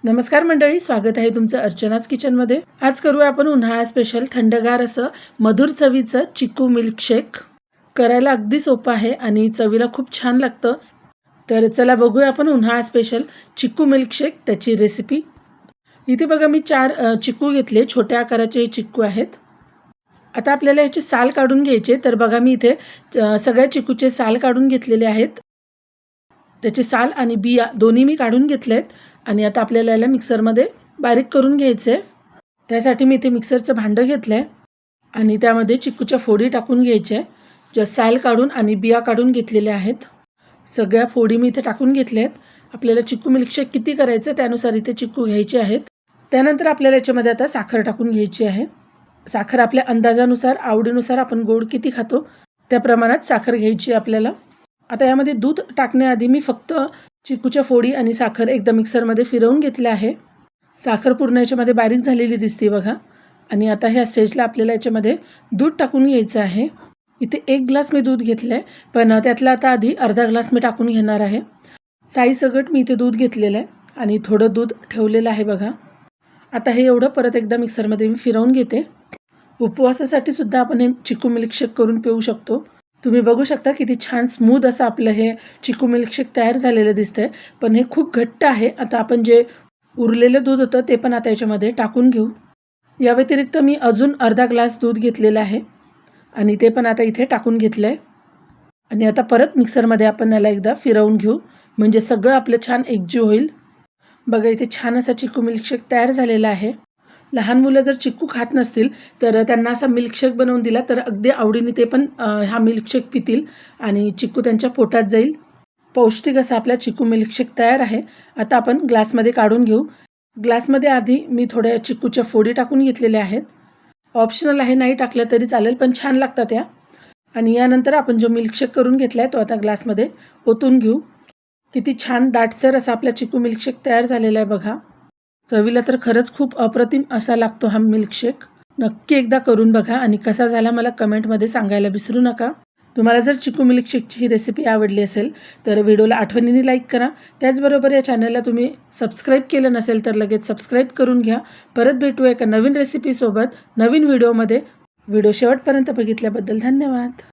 नमस्कार मंडळी, स्वागत आहे तुमचं अर्चनाच किचनमध्ये। आज करूया आपण उन्हाळा स्पेशल थंडगार असं मधुर चवीचं चिकू मिल्कशेक। करायला अगदी सोपं आहे आणि चवीला खूप छान लागतं। तर चला बघूया आपण उन्हाळा स्पेशल चिकू मिल्कशेक त्याची रेसिपी। इथे बघा मी 4 चिकू घेतले, छोट्या आकाराचे चिकू आहेत। आता आपल्याला याची साल काढून घ्यायची। तर बघा मी इथे सगळ्या चिकूचे साल काढून घेतलेले आहेत। त्याचे साल आणि बिया दोन्ही मी काढून घेतलेत आणि आता आपल्याला याला मिक्सरमध्ये बारीक करून घ्यायचे आहे। त्यासाठी मी इथे मिक्सरचं भांडं घेतलंय आणि त्यामध्ये चिकूच्या फोडी टाकून घ्यायच्या। ज्या साल काढून आणि बिया काढून घेतलेल्या आहेत, सगळ्या फोडी मी इथे टाकून घेतल्यात। आपल्याला चिकू मिल्कशेक किती करायचं त्यानुसार इथे चिकू घ्यायचे आहेत। त्यानंतर आपल्याला याच्यामध्ये आता साखर टाकून घ्यायची आहे। साखर आपल्या अंदाजानुसार, आवडीनुसार आपण गोड किती खातो त्या प्रमाणात साखर घ्यायची आपल्याला। आता यामध्ये दूध टाकण्याआधी मी फक्त चिकूच्या फोडी आणि साखर एकदा मिक्सरमध्ये फिरवून घेतले आहे। साखर पूर्ण याच्यामध्ये बारीक झालेली दिसते बघा। आणि आता ह्या स्टेजला आपल्याला याच्यामध्ये दूध टाकून घ्यायचं आहे। इथे 1 ग्लास मी दूध घेतलंय, पण त्यातला आता आधी अर्धा ग्लास मी टाकून घेणार आहे। साई सगट मी इथे दूध घेतलेलं आहे आणि थोडं दूध ठेवलेलं आहे बघा। आता हे एवढं परत एकदा मिक्सरमध्ये मी फिरवून घेते। उपवासासाठी सुद्धा आपण हे चिकू मिल्कशेक करून पिऊ शकतो। तुम्ही बघू शकता किती छान स्मूथ असं आपलं हे चिकू मिल्कशेक तयार झालेलं दिसतंय, पण हे खूप घट्ट आहे। आता आपण जे उरलेलं दूध होतं ते पण आता याच्यामध्ये टाकून घेऊ। या व्यतिरिक्त मी अजून अर्धा ग्लास दूध घेतलेलं आहे आणि ते पण आता इथे टाकून घेतलंय आणि आता परत मिक्सरमध्ये आपण याला एकदा फिरवून घेऊ, म्हणजे सगळं आपलं छान एकजीव होईल। बघा इथे छान असा चिकू मिल्कशेक तयार झालेला आहे। लहान मुलं जर चिकू खात नसतील तर त्यांना असा मिल्कशेक बनवून दिला तर अगदी आवडीने ते पण हा मिल्कशेक पितील आणि चिकू त्यांच्या पोटात जाईल। पौष्टिक असा आपला चिकू मिल्कशेक तयार आहे। आता आपण ग्लासमध्ये काढून घेऊ। ग्लासमध्ये आधी मी थोड्या चिकूच्या फोडी टाकून घेतलेल्या आहेत। ऑप्शनल आहे, नाही टाकल्या तरी चालेल, पण छान लागतात त्या। आणि यानंतर आपण जो मिल्कशेक करून घेतला आहे तो आता ग्लासमध्ये ओतून घेऊ। किती छान दाटसर असा आपला चिकू मिल्कशेक तयार झालेला आहे बघा। चवीला तर खरंच खूप अप्रतिम असा लागतो हा मिल्कशेक। नक्की एकदा करून बघा आणि कसा झाला मला कमेंटमध्ये सांगायला विसरू नका। तुम्हाला जर चिकू मिल्कशेकची ही रेसिपी आवडली असेल तर व्हिडिओला आठवणीने लाईक करा। त्याचबरोबर या चॅनलला तुम्ही सबस्क्राईब केलं नसेल तर लगेच सबस्क्राईब करून घ्या। परत भेटूया एका नवीन रेसिपीसोबत नवीन व्हिडिओमध्ये। व्हिडिओ शेवटपर्यंत बघितल्याबद्दल धन्यवाद।